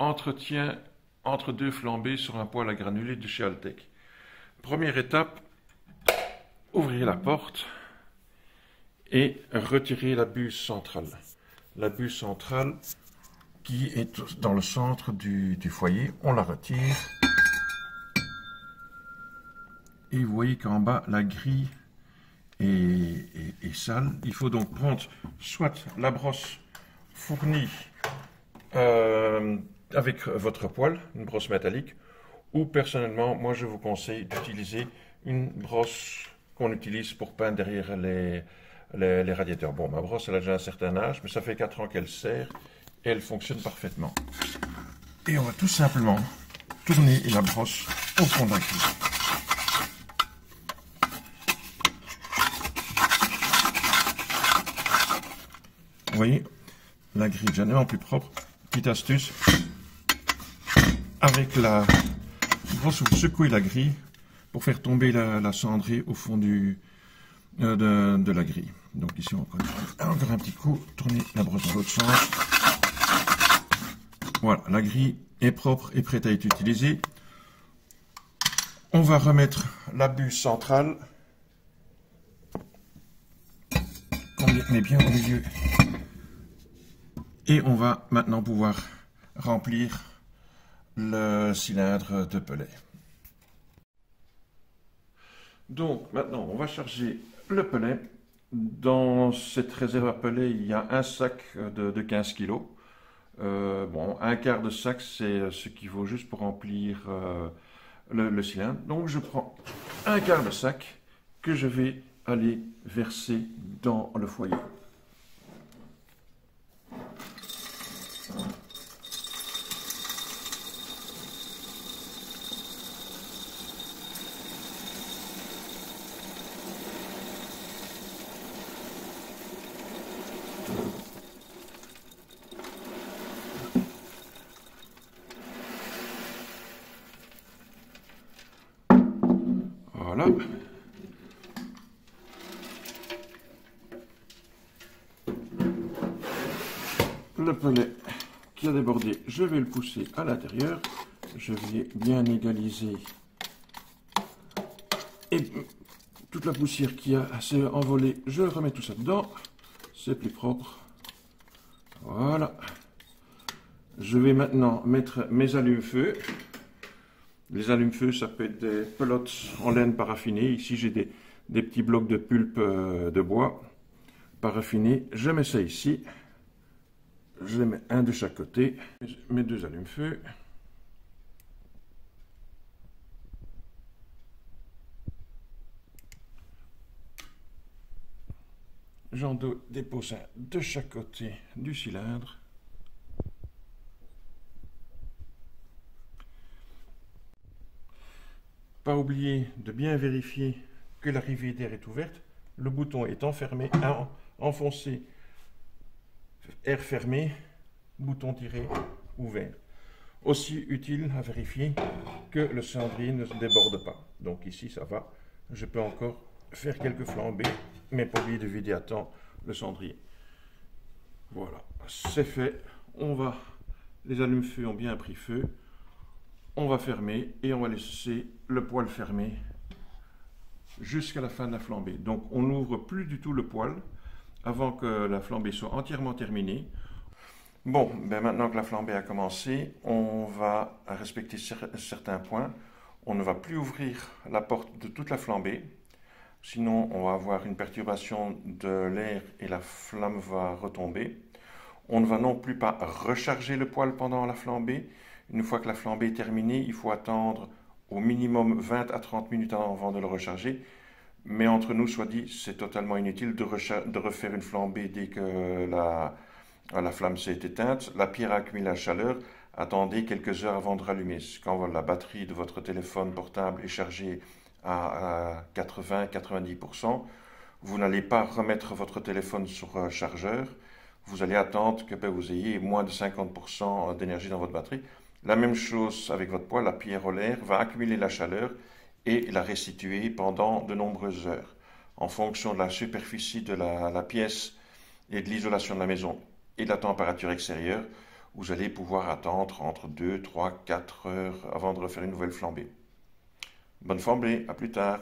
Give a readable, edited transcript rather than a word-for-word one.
Entretien entre deux flambées sur un poêle à granulés de chez Altec. Première étape, ouvrir la porte et retirer la buse centrale. La buse centrale qui est dans le centre du foyer, on la retire. Et vous voyez qu'en bas, la grille est sale. Il faut donc prendre soit la brosse fournie avec votre poêle, une brosse métallique, ou personnellement, moi je vous conseille d'utiliser une brosse qu'on utilise pour peindre derrière les radiateurs. Bon, ma brosse elle a déjà un certain âge, mais ça fait 4 ans qu'elle sert et elle fonctionne parfaitement. Et on va tout simplement tourner la brosse au fond de la grille. Vous voyez, la grille est généralement plus propre. Petite astuce, avec la brosse, vous secouez la grille pour faire tomber la cendrée au fond de la grille. Donc ici, on va encore un petit coup, tourner la brosse dans l'autre sens. Voilà, la grille est propre et prête à être utilisée. On va remettre la buse centrale. On met bien au milieu. Et on va maintenant pouvoir remplir le cylindre de pelet. Donc maintenant on va charger le pelet. Dans cette réserve à pelet il y a un sac de 15 kg. Bon, un quart de sac c'est ce qu'il faut juste pour remplir le cylindre. Donc je prends un quart de sac que je vais aller verser dans le foyer. Voilà. Le pelet qui a débordé, je vais le pousser à l'intérieur. Je vais bien égaliser. Et toute la poussière qui a s'est envolée, je remets tout ça dedans. C'est plus propre. Voilà. Je vais maintenant mettre mes allumes-feu. Les allumes-feu, ça peut être des pelotes en laine paraffinée. Ici, j'ai des petits blocs de pulpe de bois paraffinés. Je mets ça ici. Je les mets un de chaque côté. Mes deux allumes-feu. J'en dépose un de chaque côté du cylindre. Pas oublier de bien vérifier que l'arrivée d'air est ouverte. Le bouton est enfermé, enfoncé, air fermé, bouton tiré, ouvert. Aussi utile à vérifier que le cendrier ne se déborde pas. Donc ici ça va, je peux encore faire quelques flambées, mais pas oublier de vider à temps le cendrier. Voilà, c'est fait. Les allumes-feu ont bien pris feu. On va fermer et on va laisser le poêle fermé jusqu'à la fin de la flambée. Donc on n'ouvre plus du tout le poêle avant que la flambée soit entièrement terminée. Bon, ben maintenant que la flambée a commencé, on va respecter certains points. On ne va plus ouvrir la porte de toute la flambée, sinon on va avoir une perturbation de l'air et la flamme va retomber. On ne va non plus pas recharger le poêle pendant la flambée. Une fois que la flambée est terminée, il faut attendre au minimum 20 à 30 minutes avant de le recharger. Mais entre nous, soit dit, c'est totalement inutile de refaire une flambée dès que la flamme s'est éteinte. La pierre a accumulé la chaleur. Attendez quelques heures avant de rallumer. Quand la batterie de votre téléphone portable est chargée à 80-90%, vous n'allez pas remettre votre téléphone sur chargeur. Vous allez attendre que vous ayez moins de 50% d'énergie dans votre batterie. La même chose avec votre poêle, la pierre à l'air va accumuler la chaleur et la restituer pendant de nombreuses heures. En fonction de la superficie de la pièce et de l'isolation de la maison et de la température extérieure, Vous allez pouvoir attendre entre 2, 3, 4 heures avant de refaire une nouvelle flambée. Bonne flambée, à plus tard.